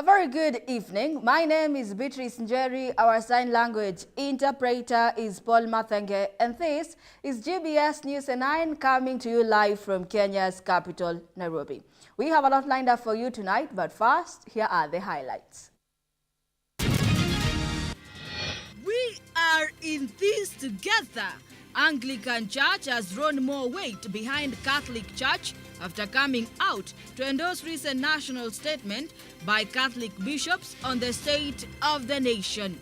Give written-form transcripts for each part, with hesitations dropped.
A very good evening. My name is Beatrice Njeri. Our sign language interpreter is Paul Mathenge, and this is GBS News at 9 coming to you live from Kenya's capital, Nairobi. We have a lot lined up for you tonight, but first, here are the highlights. We are in this together. Anglican Church has thrown more weight behind Catholic Church after coming out to endorse recent national statement by Catholic bishops on the state of the nation.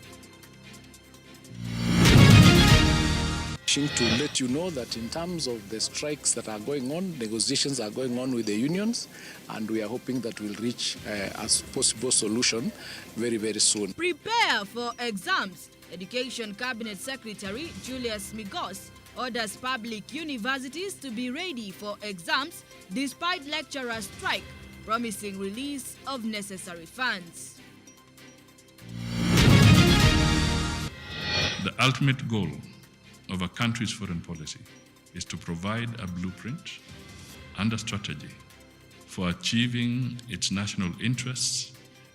To let you know that in terms of the strikes that are going on, negotiations are going on with the unions, and we are hoping that we'll reach a possible solution very, very soon. Prepare for exams. Education Cabinet Secretary Julius Migos orders public universities to be ready for exams despite lecturer strike, promising release of necessary funds. The ultimate goal of a country's foreign policy is to provide a blueprint and a strategy for achieving its national interests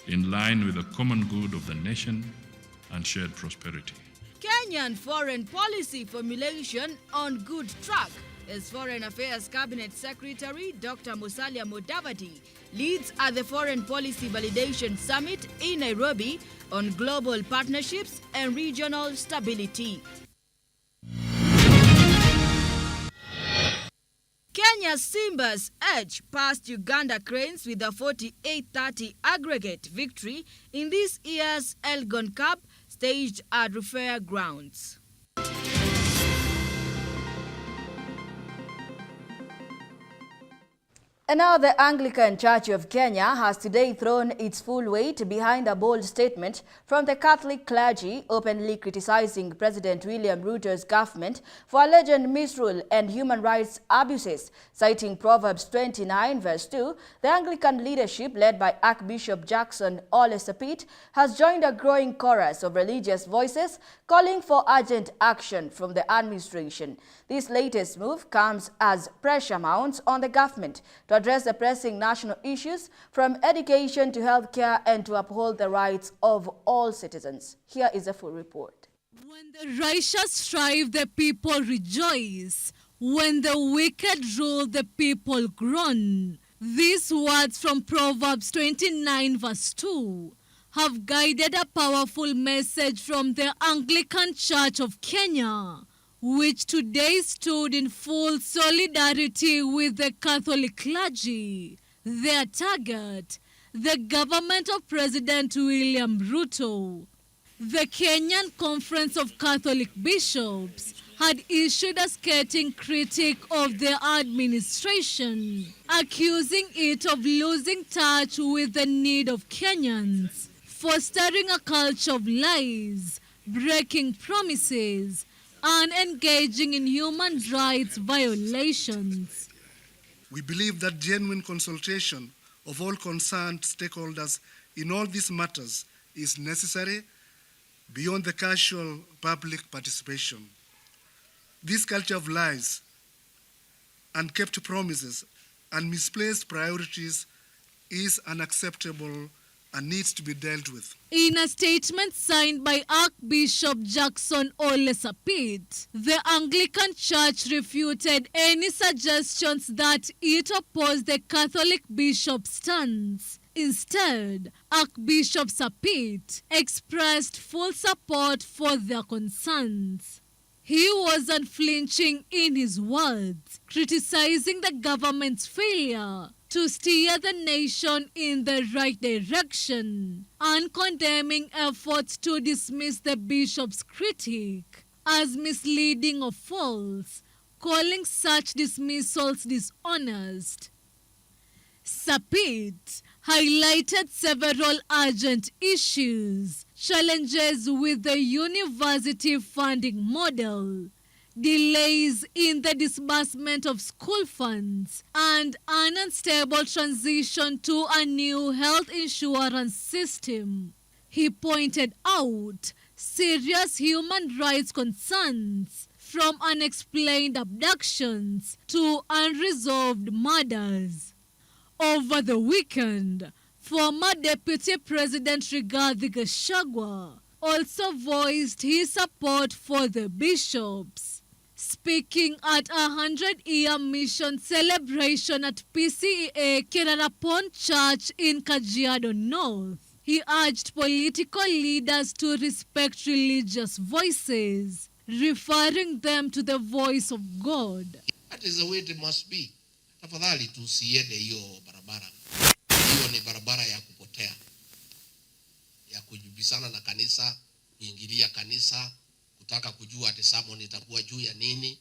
in line with the common good of the nation and shared prosperity. Kenyan foreign policy formulation on good track as Foreign Affairs Cabinet Secretary Dr. Musalia Mudavadi leads at the Foreign Policy Validation Summit in Nairobi on global partnerships and regional stability. Kenya's Simba's edge past Uganda Cranes with a 48-30 aggregate victory in this year's Elgon Cup staged at Rufea Grounds. And now the Anglican Church of Kenya has today thrown its full weight behind a bold statement from the Catholic clergy openly criticizing President William Ruto's government for alleged misrule and human rights abuses. Citing Proverbs 29 verse 2, the Anglican leadership led by Archbishop Jackson Ole Sapit has joined a growing chorus of religious voices calling for urgent action from the administration. This latest move comes as pressure mounts on the government to address the pressing national issues from education to healthcare and to uphold the rights of all citizens. Here is a full report. When the righteous strive, the people rejoice. When the wicked rule, the people groan. These words from Proverbs 29 verse 2 have guided a powerful message from the Anglican Church of Kenya, which today stood in full solidarity with the Catholic clergy. Their target, the government of President William Ruto. The Kenyan Conference of Catholic Bishops had issued a scathing critique of the administration, accusing it of losing touch with the need of Kenyans, fostering a culture of lies, breaking promises, and engaging in human rights violations. We believe that genuine consultation of all concerned stakeholders in all these matters is necessary beyond the casual public participation. This culture of lies, unkept promises, and misplaced priorities is unacceptable and needs to be dealt with. In a statement signed by Archbishop Jackson Ole Sapit, the Anglican Church refuted any suggestions that it opposed the Catholic bishop's stance. Instead, Archbishop Sapit expressed full support for their concerns. He was unflinching in his words, criticizing the government's failure to steer the nation in the right direction and condemning efforts to dismiss the bishop's critique as misleading or false, calling such dismissals dishonest. Sapit highlighted several urgent issues, challenges with the university funding model, delays in the disbursement of school funds, and an unstable transition to a new health insurance system. He pointed out serious human rights concerns, from unexplained abductions to unresolved murders. Over the weekend, Former Deputy President Rigathi Gachagua also voiced his support for the bishops. Speaking at a 100-year mission celebration at PCEA Kenarapon Church in Kajiado North, he urged political leaders to respect religious voices, referring them to the voice of God. That is the way it must be. Tafadhali tusiende hiyo barabara. Hiyo ni barabara ya kupotea, ya kujibisana na kanisa, kuingilia kanisa, kutaka kujua ati sermon itakuwa juu ya nini.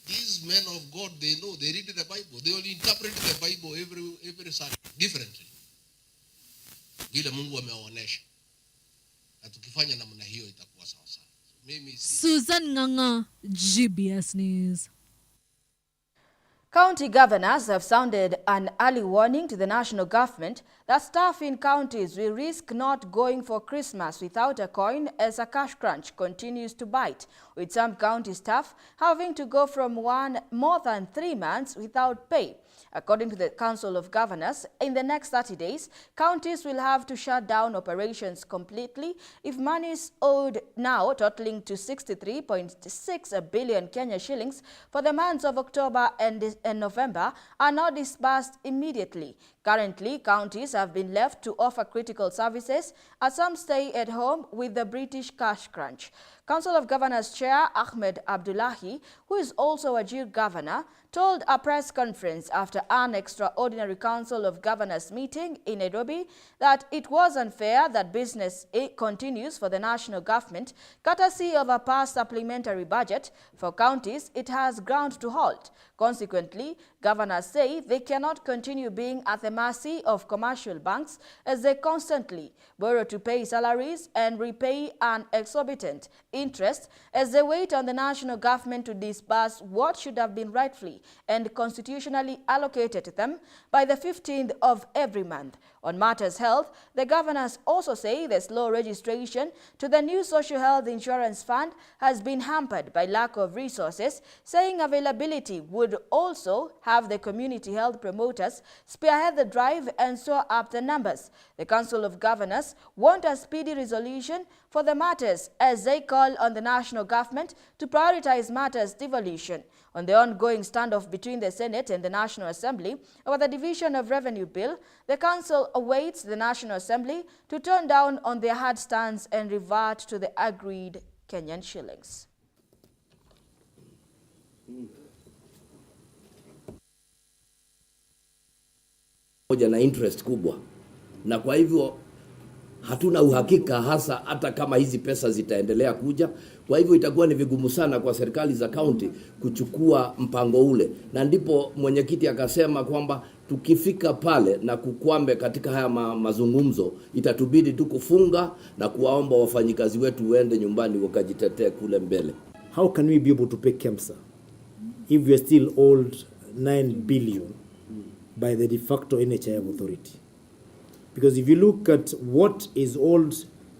These men of God, they know, they read the Bible, they will interpret the Bible every Sunday differently. Vile Mungu amewaonesha. Na tukifanya namna hiyo itakuwa sawa sawa. Susan Nganga, GBS News. County governors have sounded an early warning to the national government that staff in counties will risk not going for Christmas without a coin as a cash crunch continues to bite, with some county staff having to go from more than 3 months without pay. According to the Council of Governors, in the next 30 days, counties will have to shut down operations completely if monies owed now totaling to 63.6 billion Kenya shillings for the months of October and November are not disbursed immediately. Currently, counties have been left to offer critical services as some stay at home with the British cash crunch. Council of Governors Chair Ahmed Abdullahi, who is also a Jir governor, told a press conference after an extraordinary Council of Governors meeting in Nairobi that it was unfair that business continues for the national government, courtesy of a past supplementary budget. For counties, it has ground to halt. Consequently, governors say they cannot continue being at the mercy of commercial banks as they constantly borrow to pay salaries and repay an exorbitant interest as they wait on the national government to disburse what should have been rightfully and constitutionally allocated to them by the 15th of every month. On matters health, the governors also say the slow registration to the new social health insurance fund has been hampered by lack of resources, saying availability would also have the community health promoters spearhead the drive and soar up the numbers. The Council of Governors want a speedy resolution for the matters as they call on the national government to prioritize matters devolution. On the ongoing standoff between the Senate and the National Assembly over the division of revenue bill, the Council awaits the National Assembly to turn down on their hard stance and revert to the agreed Kenyan shillings. Moja na interest kubwa, na kwa hivyo hatuna uhakika hasa hata kama hizi pesa zitaendelea kuja. Kwa hivyo itakuwa ni vigumu sana kwa serikali za kaunti kuchukua mpango ule, na ndipo mwenyekiti akasema kwamba tukifika pale na kukwame katika haya mazungumzo, itatubidi tu kufunga na kuwaomba wafanyikazi wetu waende nyumbani wakajitetee kule mbele. How can we be able to pay KEMSA if we are still owed 9 billion by the de facto NHIF authority? Because if you look at what is owed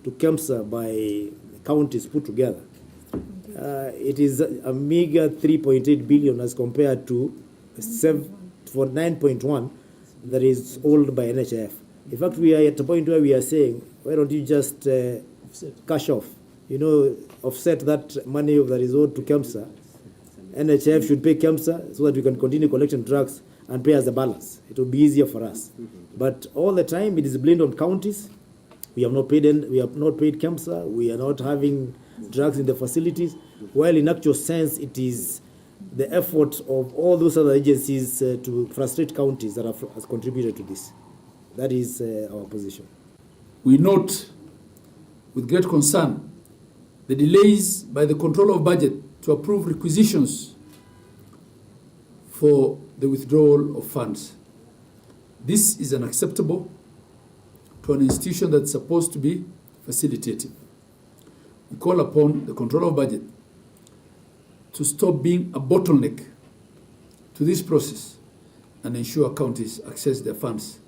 to KEMSA by counties put together, it is a meager 3.8 billion as compared to 9.1 that is owed by NHIF. In fact, we are at a point where we are saying, why don't you just cash off, offset that money that is owed to KEMSA. NHIF should pay KEMSA so that we can continue collecting drugs and pay us the balance. It will be easier for us. But all the time it is blamed on counties. We have not paid KEMSA. We are not having drugs in the facilities. While in actual sense, it is the effort of all those other agencies to frustrate counties that has contributed to this. That is our position. We note with great concern the delays by the Controller of Budget to approve requisitions for the withdrawal of funds. This is unacceptable to an institution that's supposed to be facilitative. We call upon the Controller of Budget to stop being a bottleneck to this process and ensure counties access their funds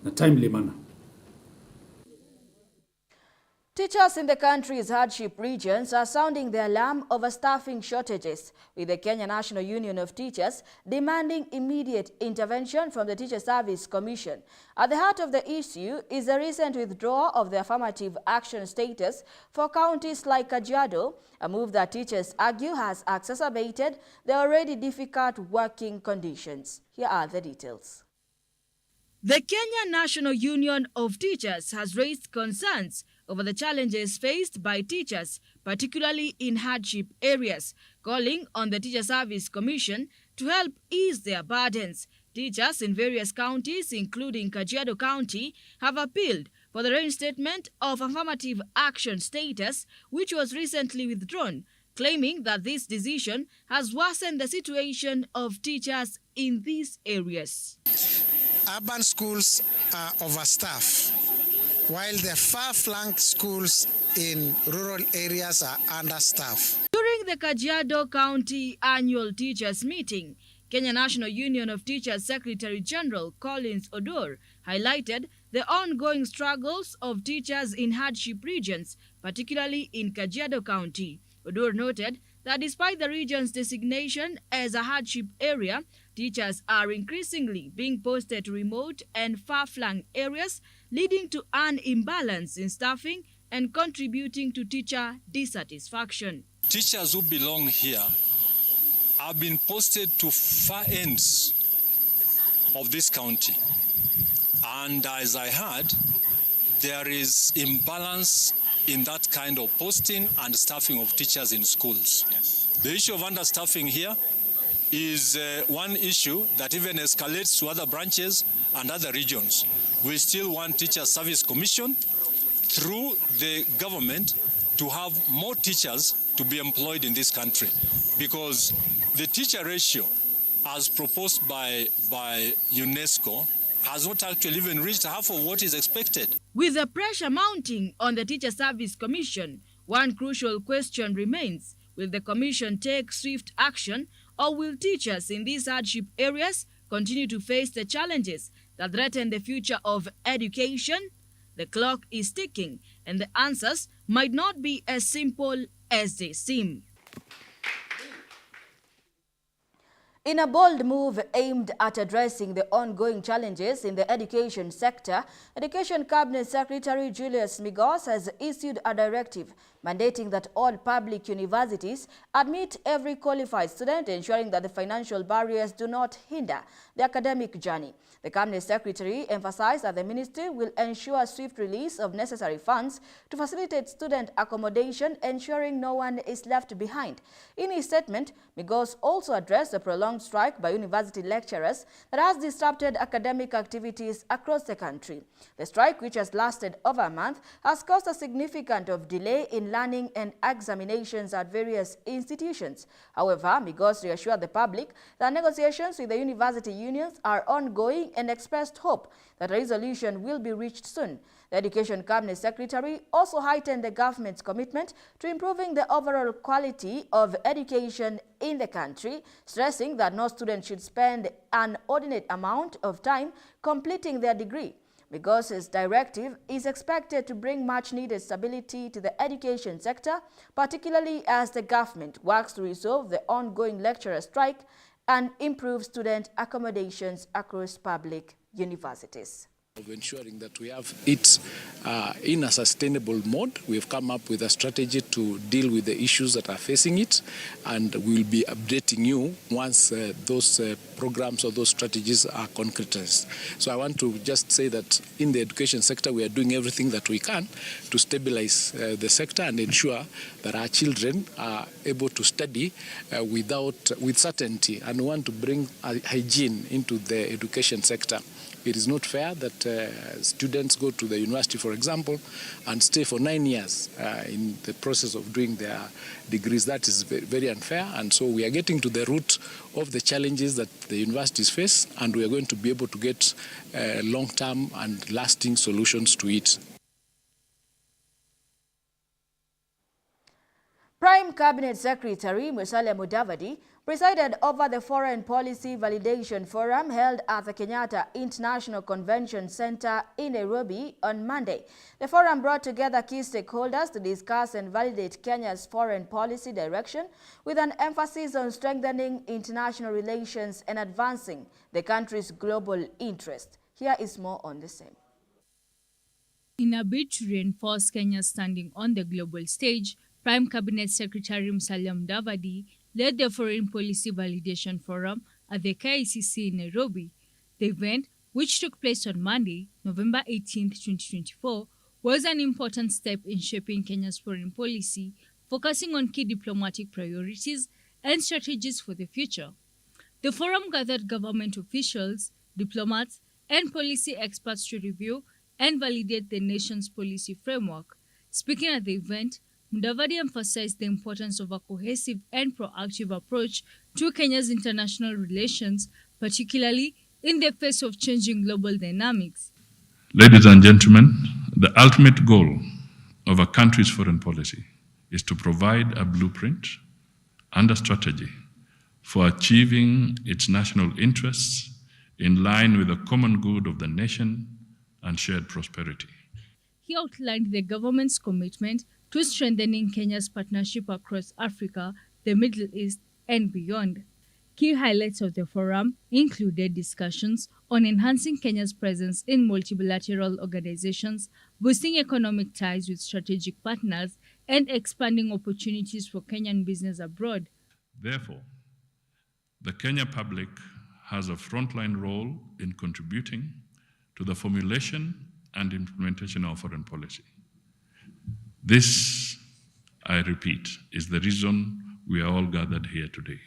in a timely manner. Teachers in the country's hardship regions are sounding the alarm over staffing shortages, with the Kenya National Union of Teachers demanding immediate intervention from the Teacher Service Commission. At the heart of the issue is the recent withdrawal of the affirmative action status for counties like Kajiado, a move that teachers argue has exacerbated the already difficult working conditions. Here are the details. The Kenya National Union of Teachers has raised concerns over the challenges faced by teachers, particularly in hardship areas, calling on the Teacher Service Commission to help ease their burdens. Teachers in various counties, including Kajiado County, have appealed for the reinstatement of affirmative action status, which was recently withdrawn, claiming that this decision has worsened the situation of teachers in these areas. Urban schools are overstaffed, while the far-flung schools in rural areas are understaffed. During the Kajiado County Annual Teachers Meeting, Kenya National Union of Teachers Secretary General Collins Odor highlighted the ongoing struggles of teachers in hardship regions, particularly in Kajiado County. Odor noted that despite the region's designation as a hardship area, teachers are increasingly being posted to remote and far-flung areas, leading to an imbalance in staffing and contributing to teacher dissatisfaction. Teachers who belong here have been posted to far ends of this county. And as I heard, there is imbalance in that kind of posting and staffing of teachers in schools. Yes. The issue of understaffing here is one issue that even escalates to other branches and other regions. We still want Teacher Service Commission through the government to have more teachers to be employed in this country, because the teacher ratio as proposed by UNESCO has not actually even reached half of what is expected. With the pressure mounting on the Teacher Service Commission, one crucial question remains: will the Commission take swift action, or will teachers in these hardship areas continue to face the challenges that threaten the future of education? The clock is ticking, and the answers might not be as simple as they seem. In a bold move aimed at addressing the ongoing challenges in the education sector, Education Cabinet Secretary Julius Migos has issued a directive mandating that all public universities admit every qualified student, ensuring that the financial barriers do not hinder the academic journey. The Cabinet Secretary emphasized that the ministry will ensure swift release of necessary funds to facilitate student accommodation, ensuring no one is left behind. In his statement, Migos also addressed the prolonged strike by university lecturers that has disrupted academic activities across the country. The strike, which has lasted over a month, has caused a significant delay in learning and examinations at various institutions. However, Migos reassured the public that negotiations with the university unions are ongoing and expressed hope that a resolution will be reached soon. The Education Cabinet Secretary also heightened the government's commitment to improving the overall quality of education in the country, stressing that no student should spend an inordinate amount of time completing their degree. Migos' directive is expected to bring much-needed stability to the education sector, particularly as the government works to resolve the ongoing lecturer strike and improve student accommodations across public universities. Of ensuring that we have it in a sustainable mode. We have come up with a strategy to deal with the issues that are facing it, and we will be updating you once those programs or those strategies are concretized. So I want to just say that in the education sector, we are doing everything that we can to stabilize the sector and ensure that our children are able to study with certainty, and we want to bring hygiene into the education sector. It is not fair that students go to the university, for example, and stay for 9 years in the process of doing their degrees. That is very unfair, and so we are getting to the root of the challenges that the universities face, and we are going to be able to get long-term and lasting solutions to it. Prime Cabinet Secretary Musalia Mudavadi presided over the Foreign Policy Validation Forum held at the Kenyatta International Convention Center in Nairobi on Monday. The forum brought together key stakeholders to discuss and validate Kenya's foreign policy direction with an emphasis on strengthening international relations and advancing the country's global interest. Here is more on the same. In a bid to reinforce Kenya's standing on the global stage, Prime Cabinet Secretary Musalia Mudavadi led the Foreign Policy Validation Forum at the KICC in Nairobi. The event, which took place on Monday, November 18, 2024, was an important step in shaping Kenya's foreign policy, focusing on key diplomatic priorities and strategies for the future. The forum gathered government officials, diplomats, and policy experts to review and validate the nation's policy framework. Speaking at the event, Mudavadi emphasized the importance of a cohesive and proactive approach to Kenya's international relations, particularly in the face of changing global dynamics. Ladies and gentlemen, the ultimate goal of a country's foreign policy is to provide a blueprint and a strategy for achieving its national interests in line with the common good of the nation and shared prosperity. He outlined the government's commitment to strengthening Kenya's partnership across Africa, the Middle East, and beyond. Key highlights of the forum included discussions on enhancing Kenya's presence in multilateral organizations, boosting economic ties with strategic partners, and expanding opportunities for Kenyan business abroad. Therefore, the Kenya public has a frontline role in contributing to the formulation and implementation of foreign policy. This, I repeat, is the reason we are all gathered here today.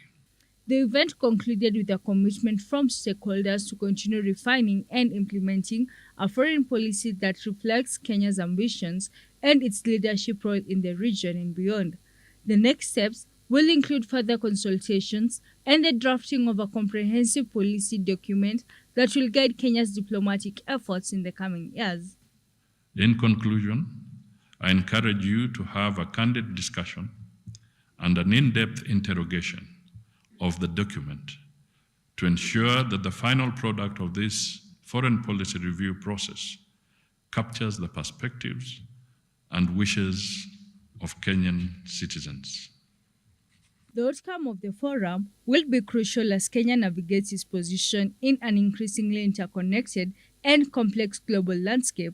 The event concluded with a commitment from stakeholders to continue refining and implementing a foreign policy that reflects Kenya's ambitions and its leadership role in the region and beyond. The next steps will include further consultations and the drafting of a comprehensive policy document that will guide Kenya's diplomatic efforts in the coming years. In conclusion, I encourage you to have a candid discussion and an in-depth interrogation of the document to ensure that the final product of this foreign policy review process captures the perspectives and wishes of Kenyan citizens. The outcome of the forum will be crucial as Kenya navigates its position in an increasingly interconnected and complex global landscape.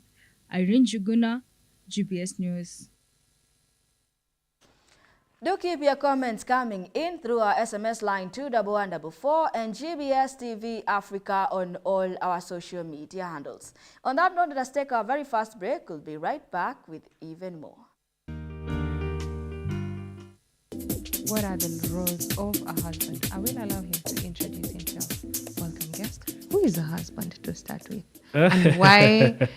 Irene Juguna, GBS News. Do keep your comments coming in through our SMS line 21144 and GBS TV Africa on all our social media handles. On that note, let us take our very first break. We'll be right back with even more. What are the roles of a husband? I will allow him to introduce himself. Welcome, guest. Who is a husband to start with? And why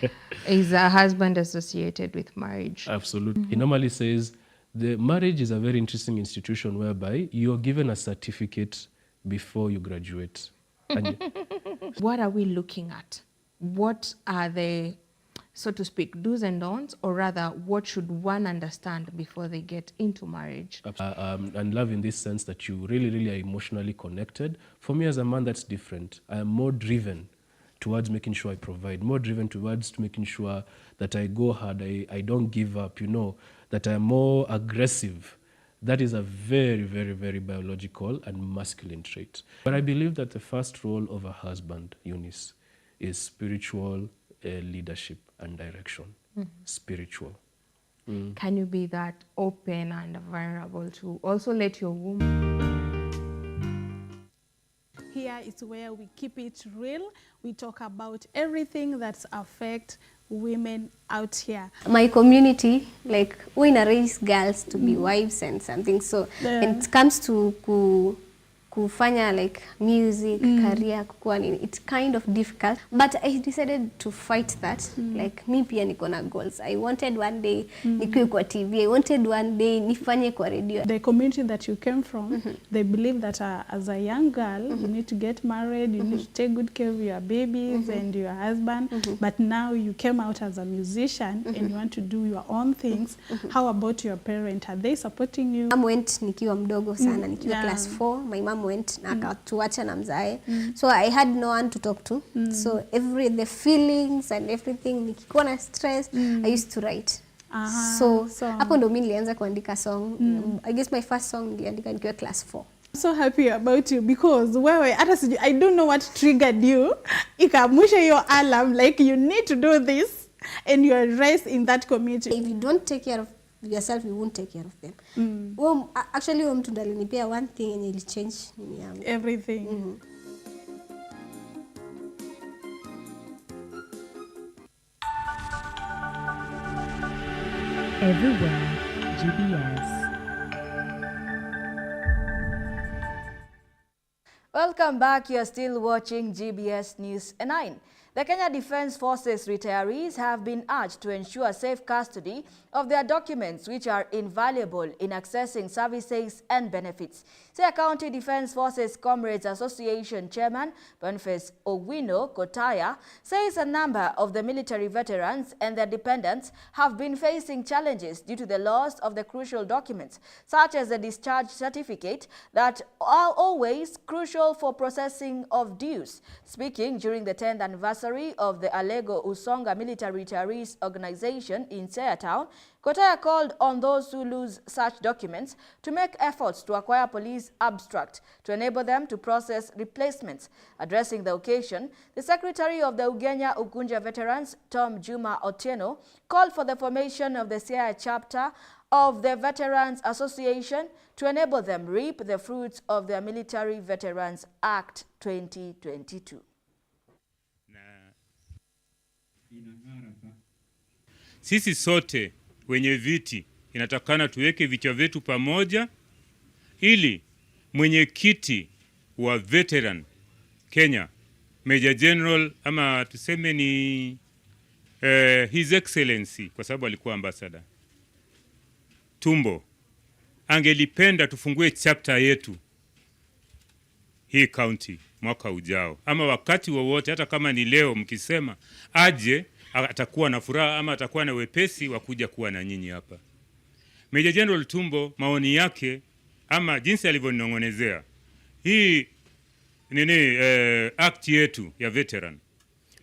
is a husband associated with marriage? Absolutely. He normally says the marriage is a very interesting institution whereby you're given a certificate before you graduate. What are we looking at? What are the, so to speak, do's and don'ts, or rather, what should one understand before they get into marriage? And love in this sense that you really are emotionally connected. For me as a man, that's different. I am more driven towards making sure I provide, more driven towards making sure that I go hard, I don't give up, that I'm more aggressive. That is a very biological and masculine trait. But I believe that the first role of a husband, Eunice, is spiritual leadership and direction. Spiritual. Can you be that open and vulnerable to also let your woman? Here is where we keep it real. We talk about everything that affects women out here. My community, like, we raise girls to be wives and something. So when it comes to kufanya like music career kukua nini, it's kind of difficult, but I decided to fight that. Like mi pia niko na goals. I wanted one day nikuwe kwa TV, I wanted one day nifanye kwa radio. The community that you came from, they believe that as a young girl you need to get married, you need to take good care of your babies and your husband, but now you came out as a musician and you want to do your own things. How about your parents? Are they supporting you? Mom went nikiwa mdogo sana, nikiwa class 4. My mom went na akatuacha na mzae. So I had no one to talk to. So the feelings and everything, nikikuwa na stress, I used to write. So hapo ndo mimi nilianza kuandika song. I guess my first song niliandika nikiwa class 4. I'm so happy about you because I don't know what triggered you. Ikamusha your alarm like you need to do this and you are raised in that community. If you don't take care of yourself, you won't take care of them. Well, actually mtu ndo alinipea one thing and it change everything. Everywhere, GBS. Welcome back. You are still watching GBS News 9. The Kenya Defence Forces retirees have been urged to ensure safe custody of their documents, which are invaluable in accessing services and benefits. Siaya County Defence Forces Comrades Association Chairman Boniface Owino Kotaya says a number of the military veterans and their dependents have been facing challenges due to the loss of the crucial documents, such as the discharge certificate, that are always crucial for processing of dues. Speaking during the 10th anniversary of the Alego Usonga Military Retirees Organization in Siaya Town, Kotaya called on those who lose such documents to make efforts to acquire police abstract to enable them to process replacements. Addressing the occasion, the Secretary of the Ugenya Ugunja Veterans, Tom Juma Otieno, called for the formation of the Siaya chapter of the Veterans Association to enable them reap the fruits of their Military Veterans Act 2022. Sisi sote wenye viti inatakana tuweke vichwa vyetu pamoja ili mwenyekiti wa veteran Kenya, Major General ama tuseme ni His Excellency, kwa sababu alikuwa ambassador Tumbo, angelipenda tufungue chapter yetu hii county mwaka ujao, ama wakati wowote, hata kama ni leo mkisema aje, atakuwa na furaha ama atakuwa na wepesi wa kuja kuwa na nyinyi hapa. Major General Tumbo, maoni yake ama jinsi alivyonong'onezea hii act yetu ya veteran,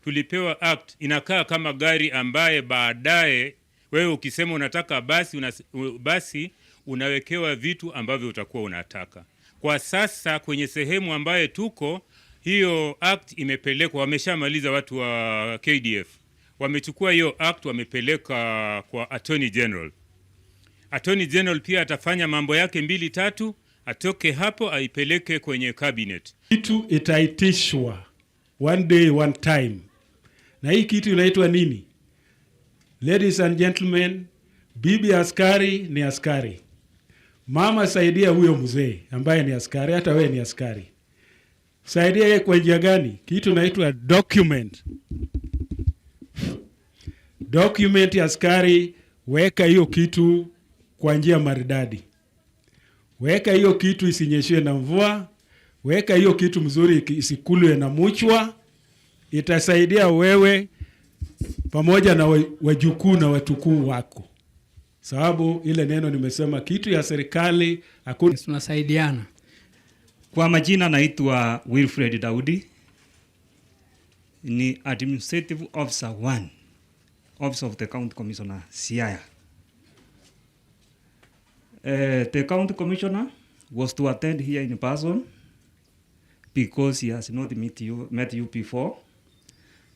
tulipewa act inakaa kama gari ambaye baadaye wewe ukisema unataka basi unawekewa vitu ambavyo utakuwa unataka. Kwa sasa kwenye sehemu ambaye tuko, hiyo act imepelekwa, wameshamaliza watu wa KDF. Wamechukua hiyo act wamepeleka kwa Attorney General. Attorney General pia atafanya mambo yake 2-3, atoke hapo aipeleke kwenye cabinet. Kitu itaitishwa one day one time. Na hii kitu inaitwa nini? Ladies and gentlemen, bibi askari ni askari. Mama saidia huyo mzee ambaye ni askari, hata wewe ni askari. Saidia yeye kwa njia gani? Kitu inaitwa document. Document ya askari, weka hiyo kitu kwa njia maridadi. Weka hiyo kitu isinyeshewe na mvua. Weka hiyo kitu mzuri isikulwe na mchwa. Itasaidia wewe pamoja na wajukuu na watukuu wako. Sababu ile neno nimesema kitu ya serikali hakuna, tunasaidiana. Kwa majina naitwa Wilfred Daudi, ni Administrative Officer 1, Office of the County Commissioner Siaya. The County Commissioner was to attend here in person because he has not met you before,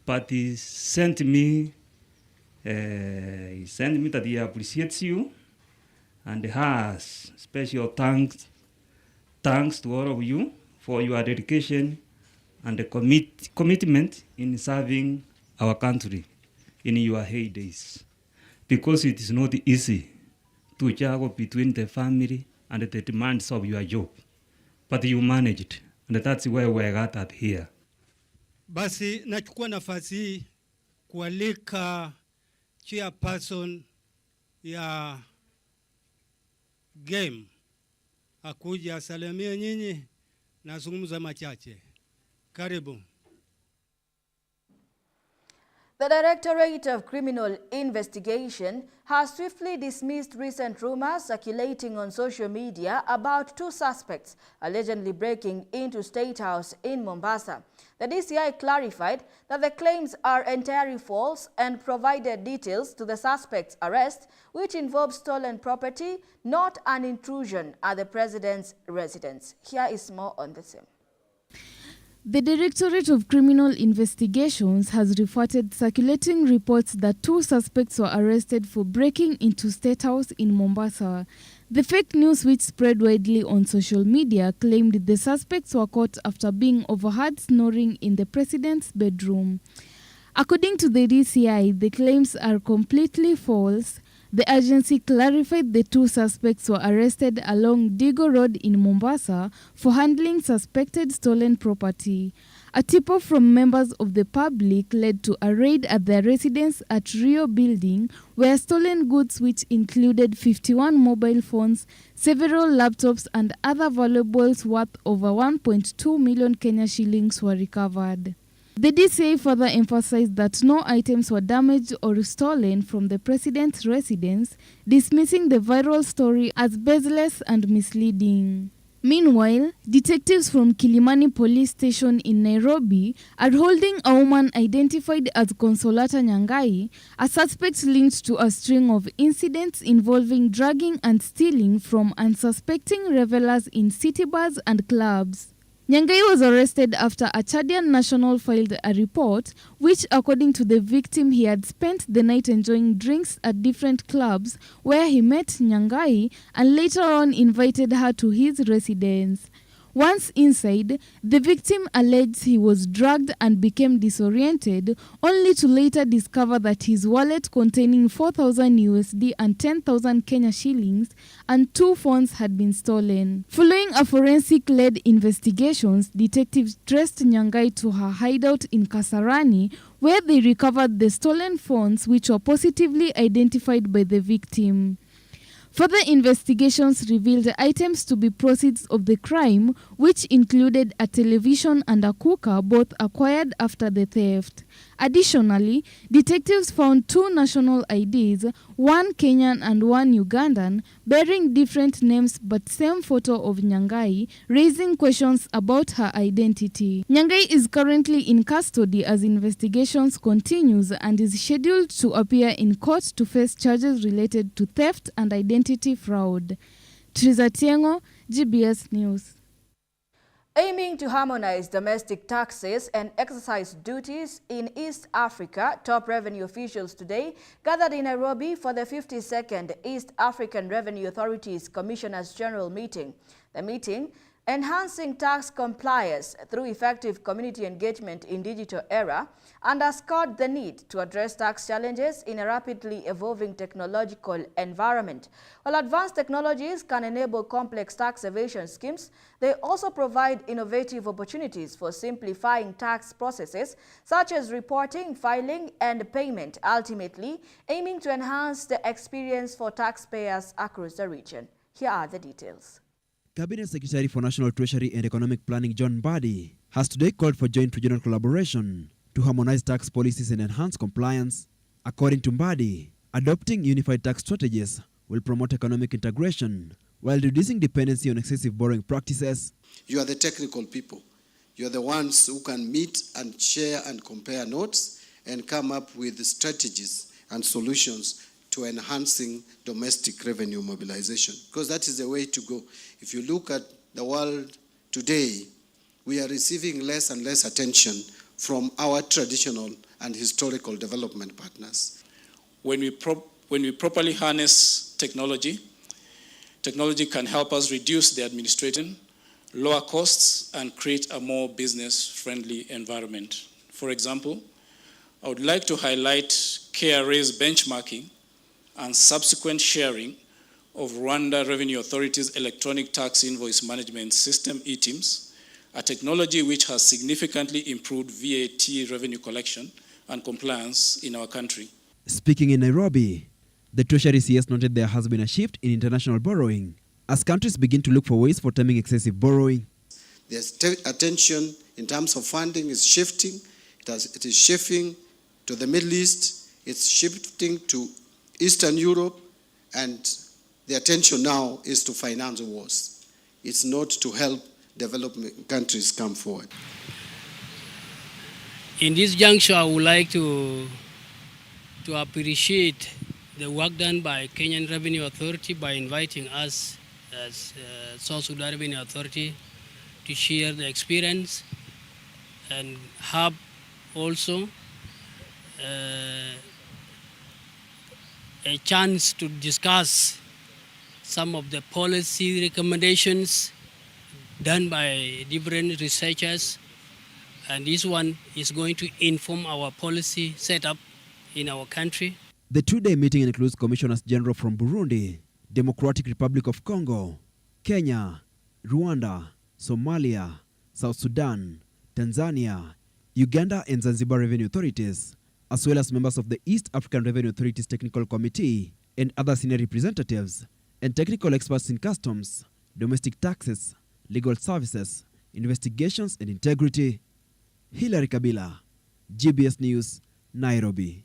but he sent me that he appreciates you and has special thanks to all of you for your dedication and the commitment in serving our country in your heydays, because it is not easy to juggle between the family and the demands of your job. but you managed, and that's where we got at here. Basi nachukua nafasi hii kualika chairperson ya game akuja asalimie nyinyi na azungumza machache. Karibu. The Directorate of Criminal Investigation has swiftly dismissed recent rumors circulating on social media about 2 suspects allegedly breaking into State House in Mombasa. The DCI clarified that the claims are entirely false and provided details to the suspects' arrest, which involves stolen property, not an intrusion at the president's residence. Here is more on the same. The Directorate of Criminal Investigations has refuted circulating reports that 2 suspects were arrested for breaking into State House in Mombasa. The fake news, which spread widely on social media, claimed the suspects were caught after being overheard snoring in the president's bedroom. According to the DCI, the claims are completely false. The agency clarified the 2 suspects were arrested along Digo Road in Mombasa for handling suspected stolen property. A tip-off from members of the public led to a raid at their residence at Rio Building, where stolen goods, which included 51 mobile phones, several laptops and other valuables worth over 1.2 million Kenya shillings were recovered. The DCI further emphasized that no items were damaged or stolen from the president's residence, dismissing the viral story as baseless and misleading. Meanwhile, detectives from Kilimani Police Station in Nairobi are holding a woman identified as Consolata Nyangai, a suspect linked to a string of incidents involving drugging and stealing from unsuspecting revelers in city bars and clubs. Nyangai was arrested after a Chadian national filed a report which, according to the victim, he had spent the night enjoying drinks at different clubs where he met Nyangai and later on invited her to his residence. Once inside, the victim alleged he was drugged and became disoriented, only to later discover that his wallet containing 4,000 USD and 10,000 Kenya shillings and 2 phones had been stolen. Following a forensic-led investigations, detectives traced Nyangai to her hideout in Kasarani, where they recovered the stolen phones, which were positively identified by the victim. Further investigations revealed items to be proceeds of the crime, which included a television and a cooker, both acquired after the theft. Additionally, detectives found 2 national IDs, one Kenyan and one Ugandan, bearing different names but same photo of Nyangai, raising questions about her identity. Nyangai is currently in custody as investigations continues and is scheduled to appear in court to face charges related to theft and identity fraud. Triza Tiengo, GBS News. Aiming to harmonize domestic taxes and excise duties in East Africa, top revenue officials today gathered in Nairobi for the 52nd East African Revenue Authority's Commissioners General meeting. The meeting, enhancing tax compliance through effective community engagement in digital era, underscored the need to address tax challenges in a rapidly evolving technological environment. While advanced technologies can enable complex tax evasion schemes, they also provide innovative opportunities for simplifying tax processes such as reporting, filing, and payment, ultimately aiming to enhance the experience for taxpayers across the region. Here are the details. Cabinet Secretary for National Treasury and Economic Planning John Mbadi has today called for joint regional collaboration to harmonize tax policies and enhance compliance. According to Mbadi, adopting unified tax strategies will promote economic integration while reducing dependency on excessive borrowing practices. You are the technical people. You are the ones who can meet and share and compare notes and come up with strategies and solutions to enhancing domestic revenue mobilization, because that is the way to go. If you look at the world today, we are receiving less and less attention from our traditional and historical development partners. When we properly harness technology, technology can help us reduce the administration, lower costs, and create a more business-friendly environment. For example, I would like to highlight KRA's benchmarking and subsequent sharing of Rwanda Revenue Authority's electronic tax invoice management system, eTIMS, a technology which has significantly improved VAT revenue collection and compliance in our country. Speaking in Nairobi, the Treasury CS noted there has been a shift in international borrowing as countries begin to look for ways for taming excessive borrowing. The attention in terms of funding is shifting. It is shifting to the Middle East. It's shifting to Eastern Europe. And the attention now is to finance wars. It's not to help developing countries come forward. In this juncture, I would like to appreciate the work done by Kenyan Revenue Authority by inviting us as South Sudan Revenue Authority to share the experience and have also a chance to discuss some of the policy recommendations done by different researchers, and this one is going to inform our policy setup in our country. The two-day meeting includes Commissioners General from Burundi, Democratic Republic of Congo, Kenya, Rwanda, Somalia, South Sudan, Tanzania, Uganda and Zanzibar Revenue Authorities, as well as members of the East African Revenue Authorities Technical Committee and other senior representatives and technical experts in customs, domestic taxes, legal services, investigations and integrity. Hilary Kabila, GBS News, Nairobi.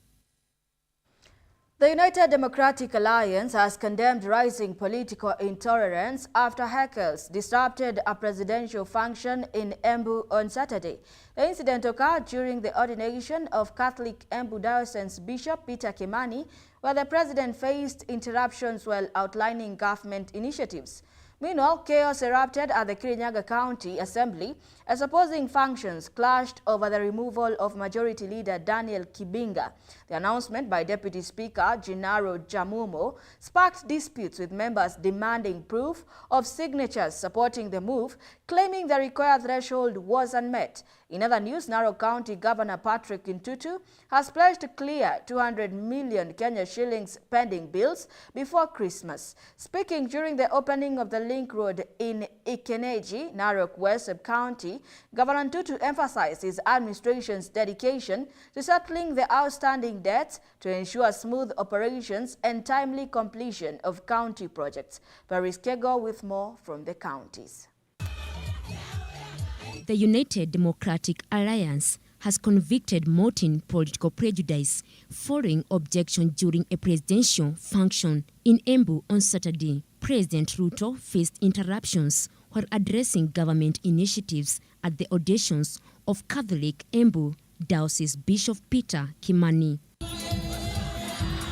The United Democratic Alliance has condemned rising political intolerance after hackers disrupted a presidential function in Embu on Saturday. The incident occurred during the ordination of Catholic Embu Diocese Bishop Peter Kimani, where the president faced interruptions while outlining government initiatives. Meanwhile, chaos erupted at the Kirinyaga County Assembly as opposing functions clashed over the removal of Majority Leader Daniel Kibinga. The announcement by Deputy Speaker Gennaro Jamumo sparked disputes with members demanding proof of signatures supporting the move, claiming the required threshold was unmet. In other news, Narok County Governor Patrick Ntutu has pledged to clear 200 million Kenya shillings pending bills before Christmas. Speaking during the opening of the Link Road in Ikeneji, Narok West Sub-County, Governor Ntutu emphasized his administration's dedication to settling the outstanding debts to ensure smooth operations and timely completion of county projects. Paris Kego with more from the counties. The United Democratic Alliance has convicted mounting political prejudice following objection during a presidential function in Embu on Saturday. President Ruto faced interruptions while addressing government initiatives at the auditions of Catholic Embu Diocese Bishop Peter Kimani.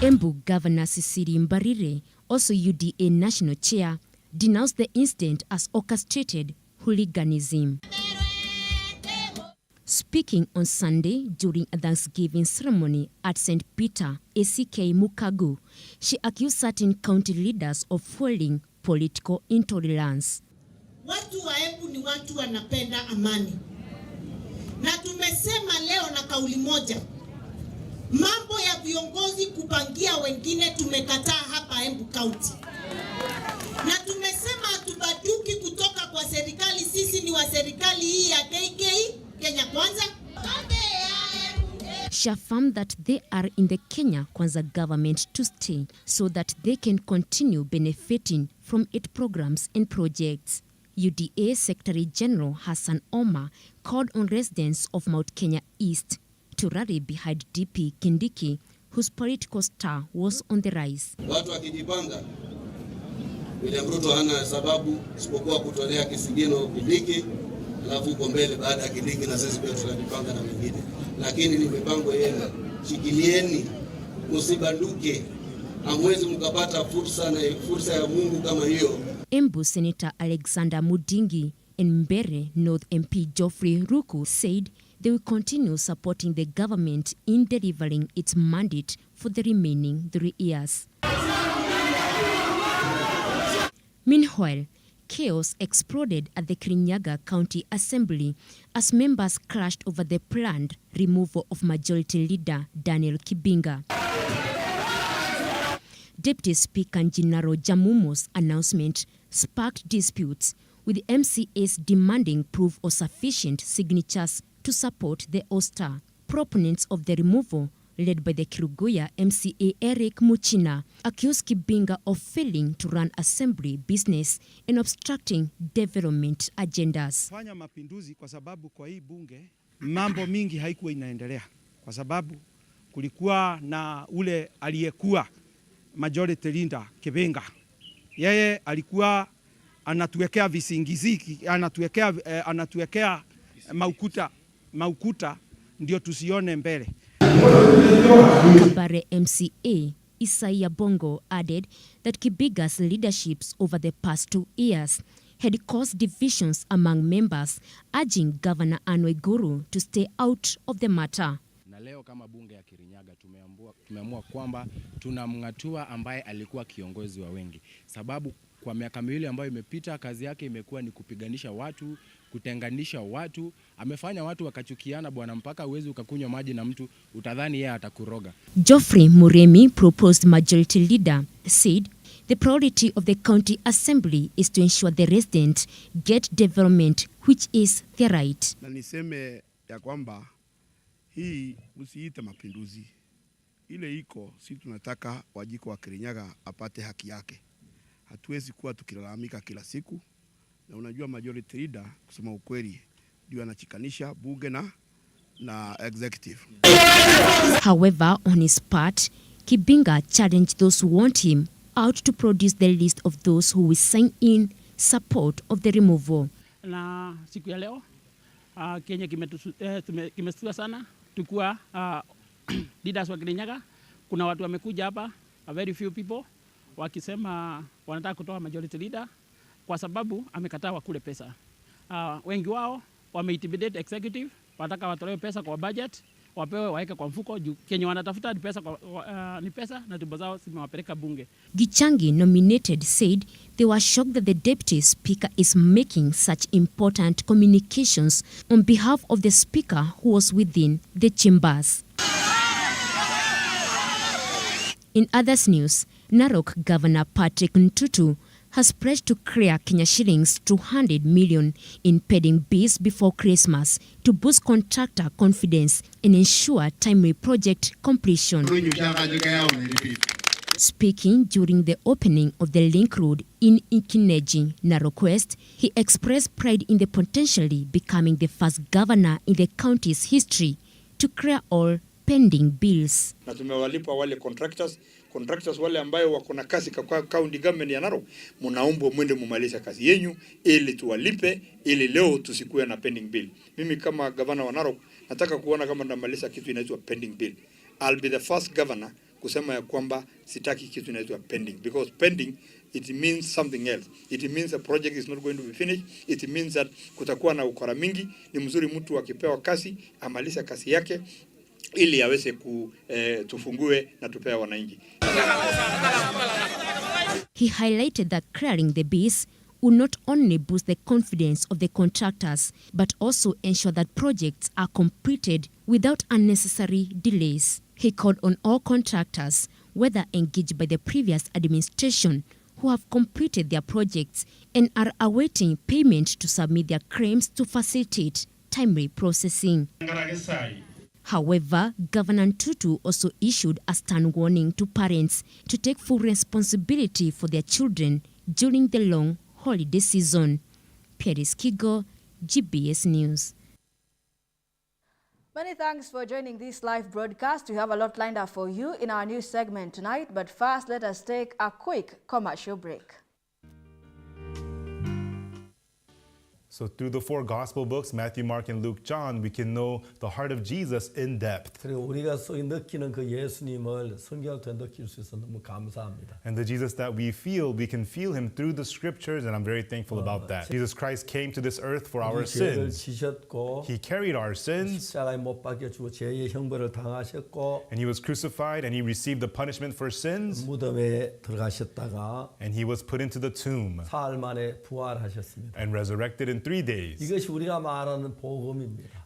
Embu Governor Sisiri Mbarire, also UDA National Chair, denounced the incident as orchestrated hooliganism. Speaking on Sunday during a Thanksgiving ceremony at St. Peter, ACK Mukagu, she accused certain county leaders of fueling political intolerance. Watu wa Embu ni watu wanapenda amani. Na tumesema leo na kauli moja, mambo ya viongozi kupangia wengine tumekataa hapa Embu County. Na tumesema hatubaduki kutoka kwa serikali, sisi ni wa serikali hii ya KK, Kenya Kwanza. She affirmed that they are in the Kenya Kwanza government to stay so that they can continue benefiting from its programs and projects. UDA Secretary General Hassan Omar called on residents of Mount Kenya East to rally behind DP Kindiki, whose political star was on the rise. Watu wakijipanga, William Ruto hana sababu isipokuwa kutolea kisigino Kindiki, alafu uko mbele baada ya Kindiki na sisi pia tunajipanga na wengine. Lakini ni mipango yenu. Shikilieni, msibanduke. Hamwezi mkapata fursa ya Mungu kama hiyo. Embu Senator Alexander Mudingi and Mbere North MP Geoffrey Ruku said they will continue supporting the government in delivering its mandate for the remaining 3 years. Meanwhile, chaos exploded at the Kirinyaga County Assembly as members clashed over the planned removal of Majority Leader Daniel Kibinga. Deputy Speaker Njinaro Jamumo's announcement sparked disputes, with MCAs demanding proof of sufficient signatures to support the ouster. Proponents of the removal, led by the Kirugoya MCA Eric Muchina, accused Kibinga of failing to run assembly business and obstructing development agendas. Fanya mapinduzi kwa sababu kwa hii bunge mambo mingi haikuwa inaendelea kwa sababu kulikuwa na ule aliyekuwa majority leader Kibinga. Yeye alikuwa anatuwekea visingiziki, anatuwekea maukuta ndio tusione mbele. Kabare MCA Isaiah Bongo added that Kibinga's leaderships over the past 2 years had caused divisions among members, urging Governor Anne Waiguru to stay out of the matter. Na leo kama bunge ya Kirinyaga tumeamua kwamba tunamng'atua ambaye alikuwa kiongozi wa wengi, sababu kwa miaka miwili ambayo imepita kazi yake imekuwa ni kupiganisha watu, kutenganisha watu. Amefanya watu wakachukiana bwana, mpaka uwezi ukakunywa maji na mtu utadhani yeye atakuroga. Geoffrey Muremi, proposed majority leader, said the priority of the county assembly is to ensure the residents get development, which is their right. Na niseme ya kwamba hii msiite mapinduzi. Ile iko, si tunataka wajiko wa Kirinyaga apate haki yake. Hatuwezi kuwa tukilalamika kila siku. Na unajua majority leader kusema ukweli ndio anachikanisha bunge na executive. However, on his part, Kibinga challenged those who want him out to produce the list of those who will sign in support of the removal. Na siku ya leo Kenya kimestua sana. Tukua leaders wa Kirinyaga, kuna watu wamekuja hapa, a very few people, wakisema wanataka kutoa majority leader kwa sababu amekataa wakule pesa. Wengi wao wameintimidate executive, wanataka watolewe pesa kwa budget, wapewe waeke kwa mfuko juu Kenya wanatafuta ni pesa na tumbo zao zimewapeleka bunge. Gichangi, nominated, said they were shocked that the deputy speaker is making such important communications on behalf of the speaker who was within the chambers. In others news, Narok Governor Patrick Ntutu has pledged to clear Kenya shillings 200 million in pending bills before Christmas to boost contractor confidence and ensure timely project completion. Speaking during the opening of the link road in Ikineji, Narok West, he expressed pride in the potentially becoming the first governor in the county's history to clear all pending bills. Na tumewalipa wale contractors wale ambayo wako na kazi kwa county government ya Narok, mnaomba mwende mumalize kazi yenu ili tuwalipe, ili leo tusikuwe na pending bill. Mimi kama governor wa Narok nataka kuona kama ndamaliza kitu inaitwa pending bill. I'll be the first governor kusema ya kwamba sitaki kitu inaitwa pending, because pending it means something else. It means the project is not going to be finished. It means that kutakuwa na ukora mingi. Ni mzuri mtu akipewa kazi amaliza kazi yake ili aweze tufungue na tupea wananchi. He highlighted that clearing the bills will not only boost the confidence of the contractors, but also ensure that projects are completed without unnecessary delays. He called on all contractors, whether engaged by the previous administration, who have completed their projects and are awaiting payment, to submit their claims to facilitate timely processing. However, Governor Ntutu also issued a stern warning to parents to take full responsibility for their children during the long holiday season. Paris Kigo, GBS News. Many thanks for joining this live broadcast. We have a lot lined up for you in our news segment tonight, but first let us take a quick commercial break. So through the 4 gospel books, Matthew, Mark, and Luke, John, we can know the heart of Jesus in depth. And the Jesus that we can feel him through the scriptures, and I'm very thankful about that. Jesus Christ came to this earth for our sins. He carried our sins. And he was crucified, and he received the punishment for sins. And he was put into the tomb and resurrected in 3 days.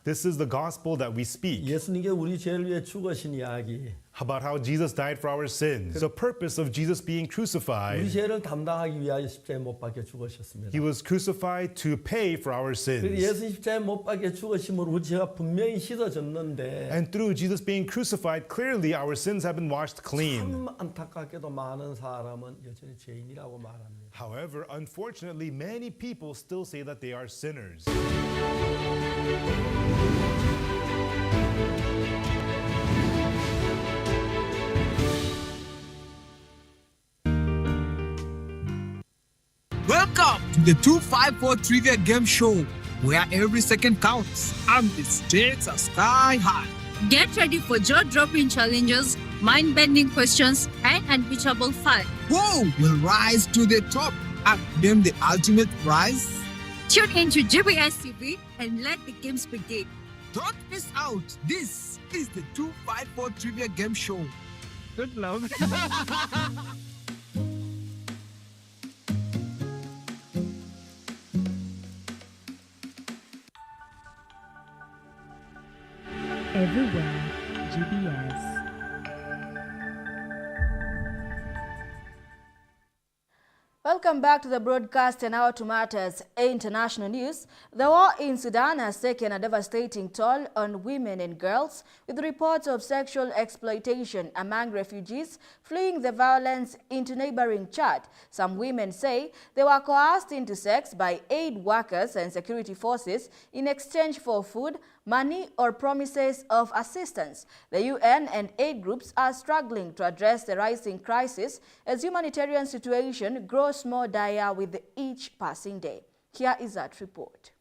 This is the gospel that we speak. 예수님께 우리 죄를 위해 죽으신 이야기. About how Jesus died for our sins. The purpose of Jesus being crucified. 우리 죄를 담당하기 위하여 십자가에 못 박혀 죽으셨습니다. He was crucified to pay for our sins. 예수 십자가에 못 박혀 죽으심으로 우리 죄가 분명히 씻어졌는데. And through Jesus being crucified, clearly our sins have been washed clean. 참 안타깝게도 많은 사람은 여전히 죄인이라고 말합니다. However, unfortunately, many people still say that they are sinners. Welcome to the 254 Trivia Game Show, where every second counts and the stakes are sky high. Get ready for jaw-dropping challenges, mind-bending questions, and unbeatable fun. Who will rise to the top and claim the ultimate prize? Tune into GBS TV and let the games begin. Don't miss out. This is the 254 Trivia Game Show. Good luck. Everywhere, GBS. Welcome back to the broadcast, and now to matters international news. The war in Sudan has taken a devastating toll on women and girls, with reports of sexual exploitation among refugees fleeing the violence into neighboring Chad. Some women say they were coerced into sex by aid workers and security forces in exchange for food, money, or promises of assistance. The UN and aid groups are struggling to address the rising crisis as humanitarian situation grows more dire with each passing day. Here is that report.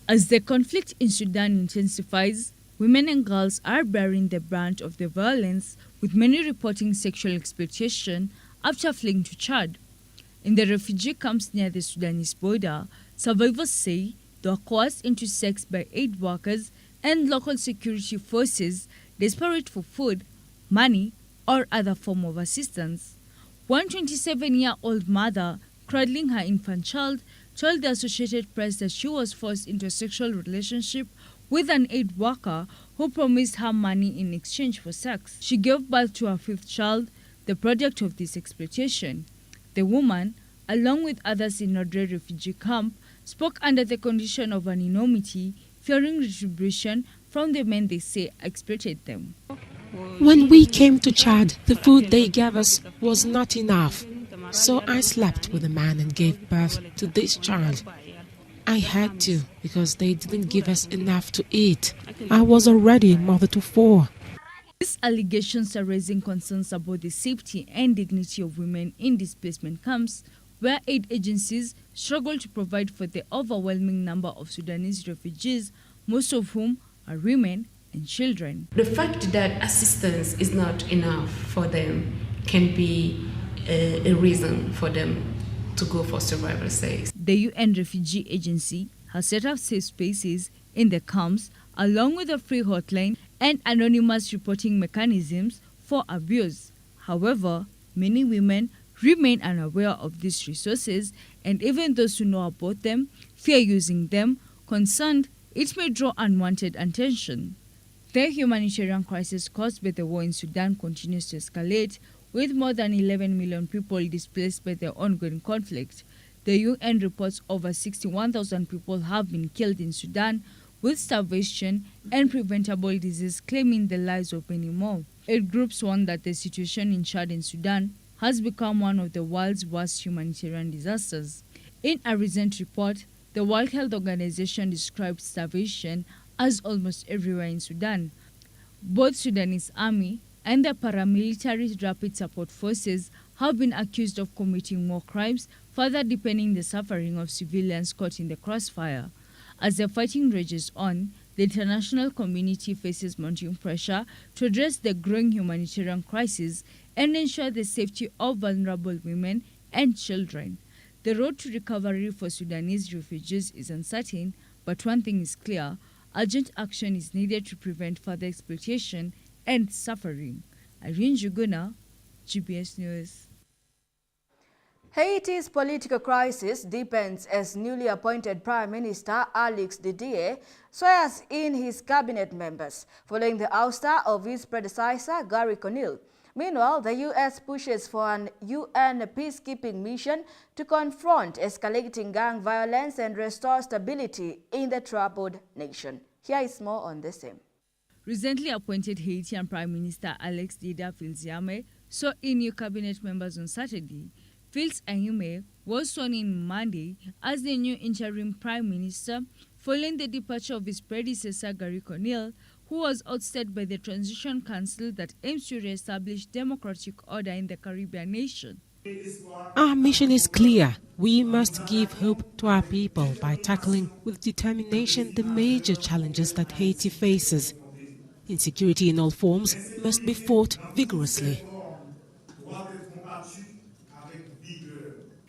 As the conflict in Sudan intensifies, women and girls are bearing the brunt of the violence, with many reporting sexual exploitation after fleeing to Chad. In the refugee camps near the Sudanese border, survivors say they were coerced into sex by aid workers and local security forces desperate for food, money, or other form of assistance. One 27-year-old mother cradling her infant child told the Associated Press that she was forced into a sexual relationship with an aid worker who promised her money in exchange for sex. She gave birth to her fifth child, the product of this exploitation. The woman, along with others in Nodre refugee camp, spoke under the condition of anonymity, fearing retribution from the men they say exploited them. When we came to Chad, the food they gave us was not enough. So I slept with a man and gave birth to this child. I had to because they didn't give us enough to eat. I was already a mother to 4. These allegations are raising concerns about the safety and dignity of women in displacement camps, where aid agencies struggle to provide for the overwhelming number of Sudanese refugees, most of whom are women and children. The fact that assistance is not enough for them can be a reason for them to go for survival sex. The UN Refugee Agency has set up safe spaces in the camps, along with a free hotline and anonymous reporting mechanisms for abuse. However, many women remain unaware of these resources, and even those who know about them fear using them, concerned it may draw unwanted attention. The humanitarian crisis caused by the war in Sudan continues to escalate, with more than 11 million people displaced by the ongoing conflict. The UN reports over 61,000 people have been killed in Sudan, with starvation and preventable disease claiming the lives of many more. Aid groups warn that the situation in Chad and Sudan has become one of the world's worst humanitarian disasters. In a recent report, the World Health Organization described starvation as almost everywhere in Sudan. Both Sudanese army and the paramilitary rapid support forces have been accused of committing war crimes, further deepening the suffering of civilians caught in the crossfire. As the fighting rages on, the international community faces mounting pressure to address the growing humanitarian crisis and ensure the safety of vulnerable women and children. The road to recovery for Sudanese refugees is uncertain, but one thing is clear: urgent action is needed to prevent further exploitation and suffering. Irene Juguna, GBS News. Haiti's political crisis deepens as newly appointed Prime Minister Alex Didier swears in his cabinet members, following the ouster of his predecessor Gary Conille. Meanwhile, the U.S. pushes for an UN peacekeeping mission to confront escalating gang violence and restore stability in the troubled nation. Here is more on the same. Recently appointed Haitian Prime Minister Alex Didier saw in new cabinet members on Saturday. Fils Ayume was sworn in Monday as the new interim prime minister following the departure of his predecessor Gary Conille, who was ousted by the Transition Council that aims to re-establish democratic order in the Caribbean nation. Our mission is clear. We must give hope to our people by tackling with determination the major challenges that Haiti faces. Insecurity in all forms must be fought vigorously.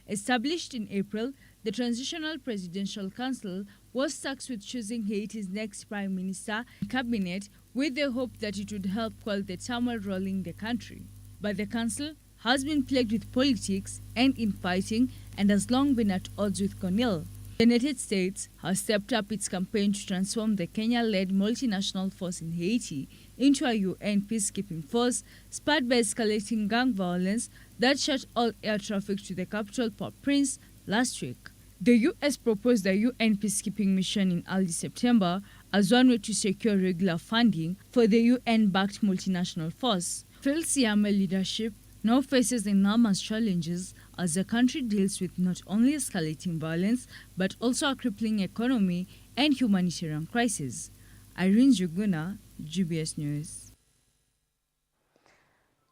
Established in April, the Transitional Presidential Council was tasked with choosing Haiti's next prime minister and cabinet with the hope that it would help quell the turmoil rolling the country. But the council has been plagued with politics and infighting and has long been at odds with Conille. The United States has stepped up its campaign to transform the Kenya-led multinational force in Haiti into a UN peacekeeping force, spurred by escalating gang violence that shut all air traffic to the capital Port-au-Prince last week. The U.S. proposed a UN peacekeeping mission in early September as one way to secure regular funding for the UN-backed multinational force. Fils Ayume leadership now faces enormous challenges as the country deals with not only escalating violence but also a crippling economy and humanitarian crisis. Irene Juguna, GBS News.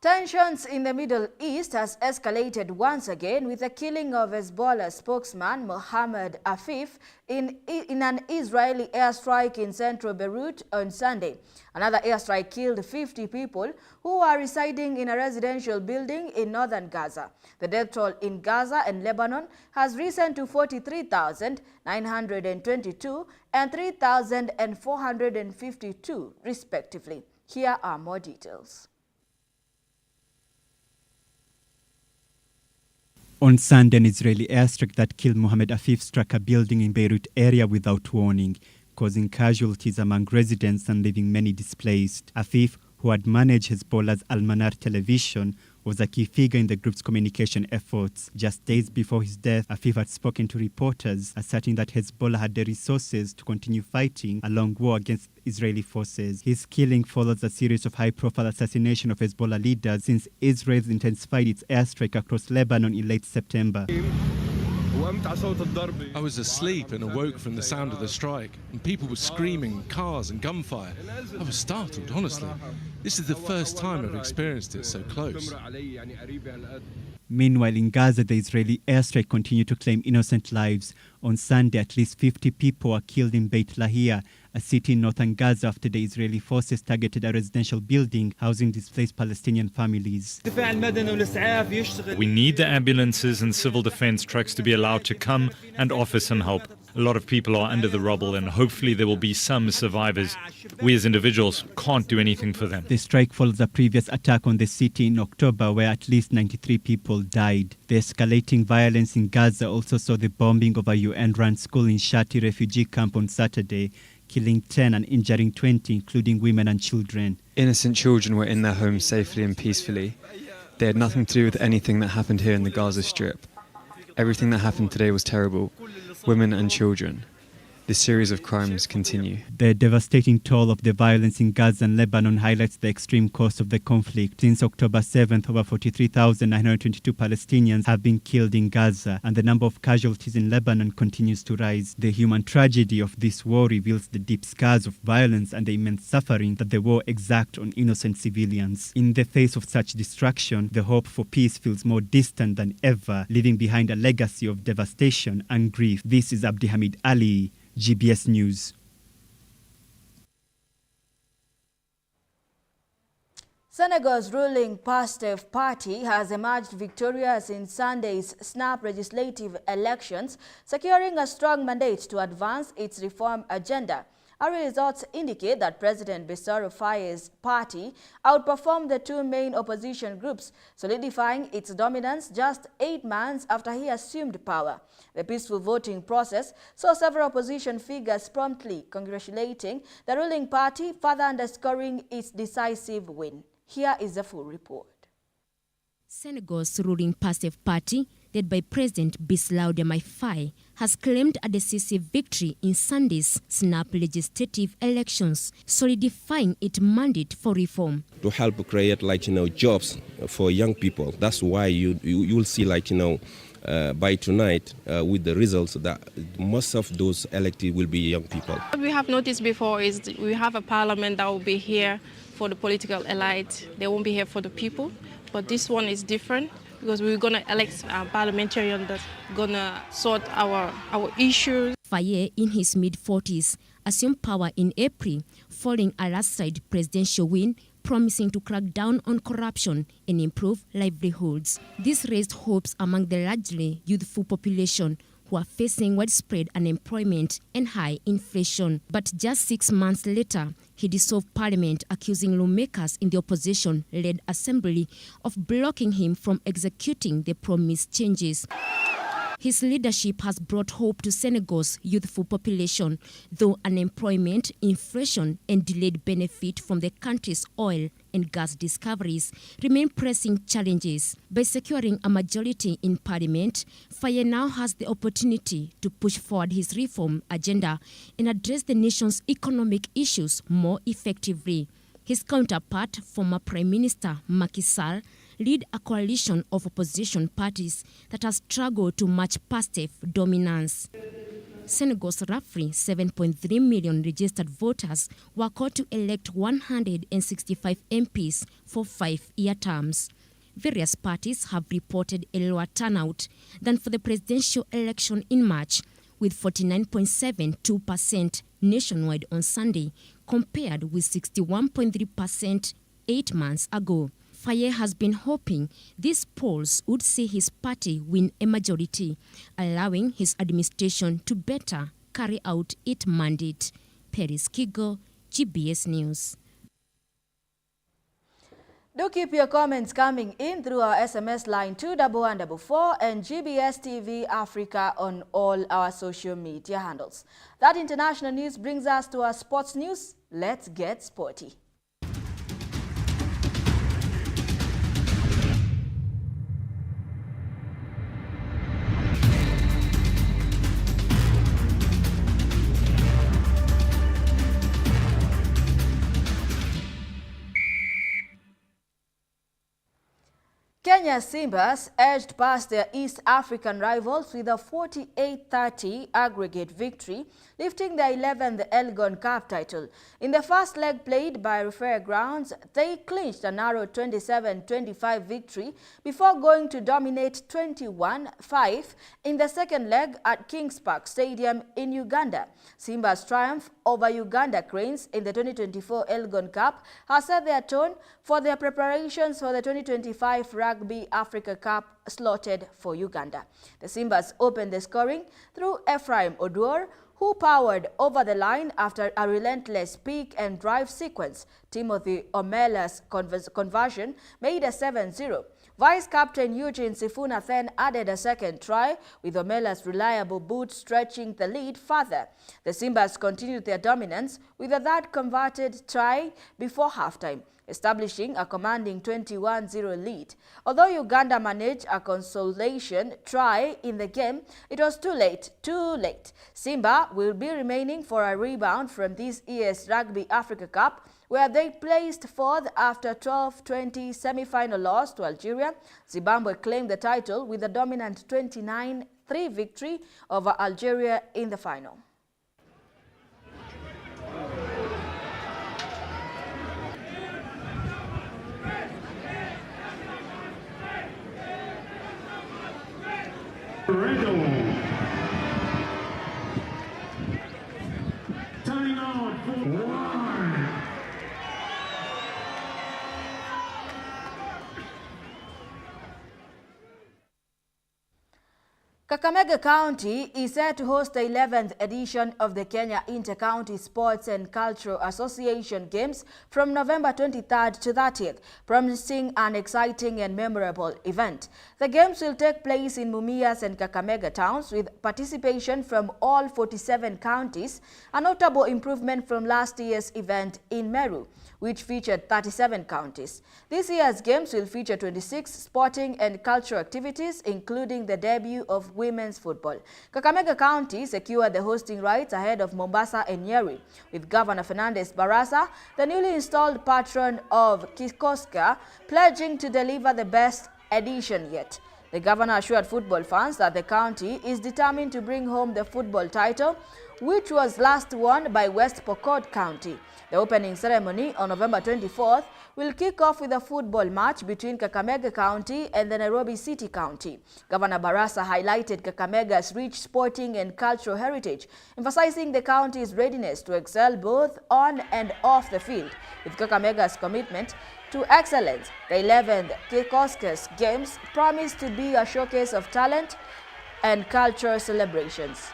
Tensions in the Middle East has escalated once again with the killing of Hezbollah spokesman Mohammed Afif in an Israeli airstrike in central Beirut on Sunday. Another airstrike killed 50 people who were residing in a residential building in northern Gaza. The death toll in Gaza and Lebanon has risen to 43,922 and 3,452 respectively. Here are more details. On Sunday, an Israeli airstrike that killed Mohammed Afif struck a building in Beirut area without warning, causing casualties among residents and leaving many displaced. Afif, who had managed Hezbollah's Al-Manar television, was a key figure in the group's communication efforts. Just days before his death, Afif had spoken to reporters, asserting that Hezbollah had the resources to continue fighting a long war against Israeli forces. His killing follows a series of high-profile assassination of Hezbollah leaders since Israel intensified its airstrike across Lebanon in late September. I was asleep and awoke from the sound of the strike, and people were screaming, cars and gunfire. I was startled, honestly. This is the first time I've experienced it so close. Meanwhile, in Gaza, the Israeli airstrike continued to claim innocent lives. On Sunday, at least 50 people were killed in Beit Lahia, a city in northern Gaza, after the Israeli forces targeted a residential building housing displaced Palestinian families. We need the ambulances and civil defense trucks to be allowed to come and offer some help. A lot of people are under the rubble, and hopefully there will be some survivors. We as individuals can't do anything for them. The strike follows a previous attack on the city in October where at least 93 people died. The escalating violence in Gaza also saw the bombing of a UN-run school in Shati refugee camp on Saturday, killing 10 and injuring 20, including women and children. Innocent children were in their homes safely and peacefully. They had nothing to do with anything that happened here in the Gaza Strip. Everything that happened today was terrible. Women and children. This series of crimes continue. The devastating toll of the violence in Gaza and Lebanon highlights the extreme cost of the conflict. Since October 7th, over 43,922 Palestinians have been killed in Gaza, and the number of casualties in Lebanon continues to rise. The human tragedy of this war reveals the deep scars of violence and the immense suffering that the war exacts on innocent civilians. In the face of such destruction, the hope for peace feels more distant than ever, leaving behind a legacy of devastation and grief. This is Abdihamid Ali, GBS News. Senegal's ruling PASTEF party has emerged victorious in Sunday's snap legislative elections, securing a strong mandate to advance its reform agenda. Early results indicate that President Bassirou Faye's party outperformed the two main opposition groups, solidifying its dominance just 8 months after he assumed power. The peaceful voting process saw several opposition figures promptly congratulating the ruling party, further underscoring its decisive win. Here is the full report. Senegal's ruling Pastef party, led by President Bassirou Diomaye Faye, has claimed a decisive victory in Sunday's snap legislative elections, solidifying its mandate for reform. To help create, jobs for young people. That's why you will see, by tonight, with the results, that most of those elected will be young people. What we have noticed before is we have a parliament that will be here for the political elite. They won't be here for the people. But this one is different because we're going to elect a parliamentarian that's going to sort our issues. Faye, in his mid-40s, assumed power in April, following a landslide presidential win, promising to crack down on corruption and improve livelihoods. This raised hopes among the largely youthful population who are facing widespread unemployment and high inflation. But just 6 months later, he dissolved parliament, accusing lawmakers in the opposition-led assembly of blocking him from executing the promised changes. His leadership has brought hope to Senegal's youthful population, though unemployment, inflation, and delayed benefit from the country's oil and gas discoveries remain pressing challenges. By securing a majority in parliament, Faye now has the opportunity to push forward his reform agenda and address the nation's economic issues more effectively. His counterpart, former Prime Minister Macky Sall, lead a coalition of opposition parties that has struggled to match Pastef dominance. Senegal's roughly 7.3 million registered voters were called to elect 165 MPs for 5-year terms. Various parties have reported a lower turnout than for the presidential election in March, with 49.72% nationwide on Sunday, compared with 61.3% 8 months ago. Faye has been hoping these polls would see his party win a majority, allowing his administration to better carry out its mandate. Paris Kigo, GBS News. Do keep your comments coming in through our SMS line 21144 and GBS TV Africa on all our social media handles. That international news brings us to our sports news. Let's get sporty. Kenya Simbas edged past their East African rivals with a 48-30 aggregate victory, lifting their 11th Elgon Cup title. In the first leg played by Fair Grounds, they clinched a narrow 27-25 victory before going to dominate 21-5 in the second leg at Kings Park Stadium in Uganda. Simba's triumph over Uganda Cranes in the 2024 Elgon Cup has set their tone for their preparations for the 2025 Rugby Africa Cup slotted for Uganda. The Simbas opened the scoring through Ephraim Oduor, who powered over the line after a relentless pick and drive sequence. Timothy Omela's conversion made a 7-0. Vice-captain Eugene Sifuna then added a second try, with Omela's reliable boot stretching the lead further. The Simbas continued their dominance with a third converted try before halftime, establishing a commanding 21-0 lead. Although Uganda managed a consolation try in the game, it was too late. Simba will be remaining for a rebound from this year's Rugby Africa Cup, where they placed fourth after 12-20 semi-final loss to Algeria. Zimbabwe claimed the title with a dominant 29-3 victory over Algeria in the final. Turning out for one. Kakamega County is set to host the 11th edition of the Kenya Inter-County Sports and Cultural Association Games from November 23rd to 30th, promising an exciting and memorable event. The games will take place in Mumias and Kakamega towns with participation from all 47 counties, a notable improvement from last year's event in Meru, which featured 37 counties. This year's games will feature 26 sporting and cultural activities, including the debut of women's football. Kakamega County secured the hosting rights ahead of Mombasa and Nyeri, with Governor Fernandez Barasa, the newly installed patron of Kikoska, pledging to deliver the best edition yet. The governor assured football fans that the county is determined to bring home the football title, which was last won by West Pokot County. The opening ceremony on November 24th will kick off with a football match between Kakamega County and the Nairobi City County. Governor Barasa highlighted Kakamega's rich sporting and cultural heritage, emphasizing the county's readiness to excel both on and off the field. With Kakamega's commitment to excellence, the 11th Kikoskas Games promise to be a showcase of talent and cultural celebrations.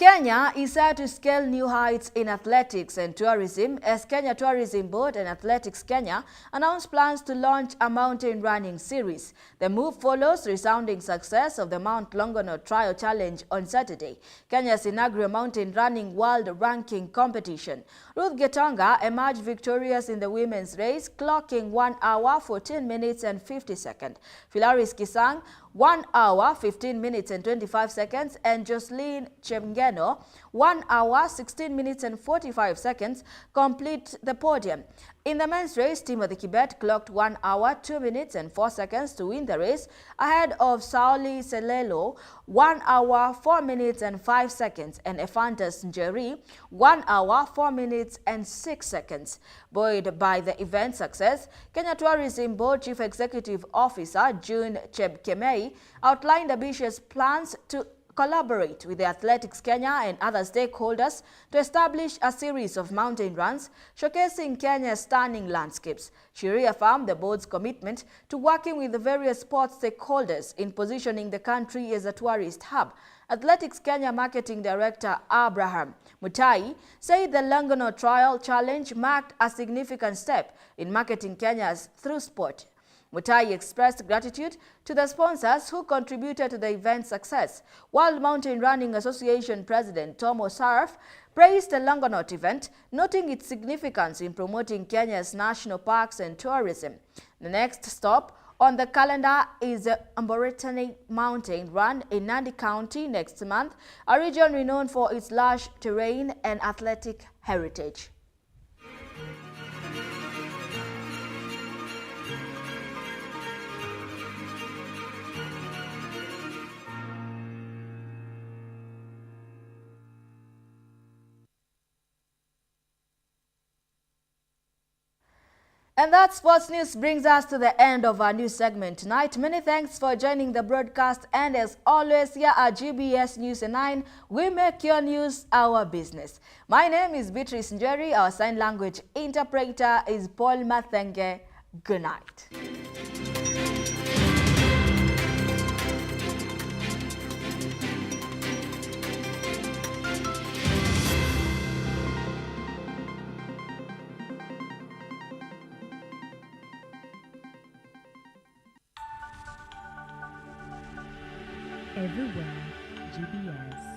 Kenya is set to scale new heights in athletics and tourism as Kenya Tourism Board and Athletics Kenya announced plans to launch a mountain running series. The move follows resounding success of the Mount Longonot Trial Challenge on Saturday, Kenya's inaugural mountain running world ranking competition. Ruth Getonga emerged victorious in the women's race, clocking 1 hour 14 minutes and 50 seconds. Philaris Kisang 1 hour 15 minutes and 25 seconds, and Jocelyn Chemgeno 1 hour 16 minutes and 45 seconds complete the podium. In the men's race, Timothy Kibet clocked 1 hour 2 minutes and 4 seconds to win the race ahead of Sauli Selelo 1 hour 4 minutes and 5 seconds and Ephantus Njeri 1 hour 4 minutes and 6 seconds. Buoyed by the event's success, Kenya Tourism Board Chief Executive Officer June Chebkemei outlined ambitious plans to collaborate with the Athletics Kenya and other stakeholders to establish a series of mountain runs showcasing Kenya's stunning landscapes. She reaffirmed the board's commitment to working with the various sports stakeholders in positioning the country as a tourist hub. Athletics Kenya Marketing Director Abraham Mutai said the Longonot Trial Challenge marked a significant step in marketing Kenya's through sport. Mutai expressed gratitude to the sponsors who contributed to the event's success. World Mountain Running Association President Tomo Sarf praised the Longonot event, noting its significance in promoting Kenya's national parks and tourism. The next stop on the calendar is the Amboretani Mountain Run in Nandi County next month, a region renowned for its lush terrain and athletic heritage. And that sports news brings us to the end of our news segment tonight. Many thanks for joining the broadcast, and as always, here at GBS News 9, we make your news our business. My name is Beatrice Njeri. Our sign language interpreter is Paul Mathenge. Good night. Everywhere, GBS.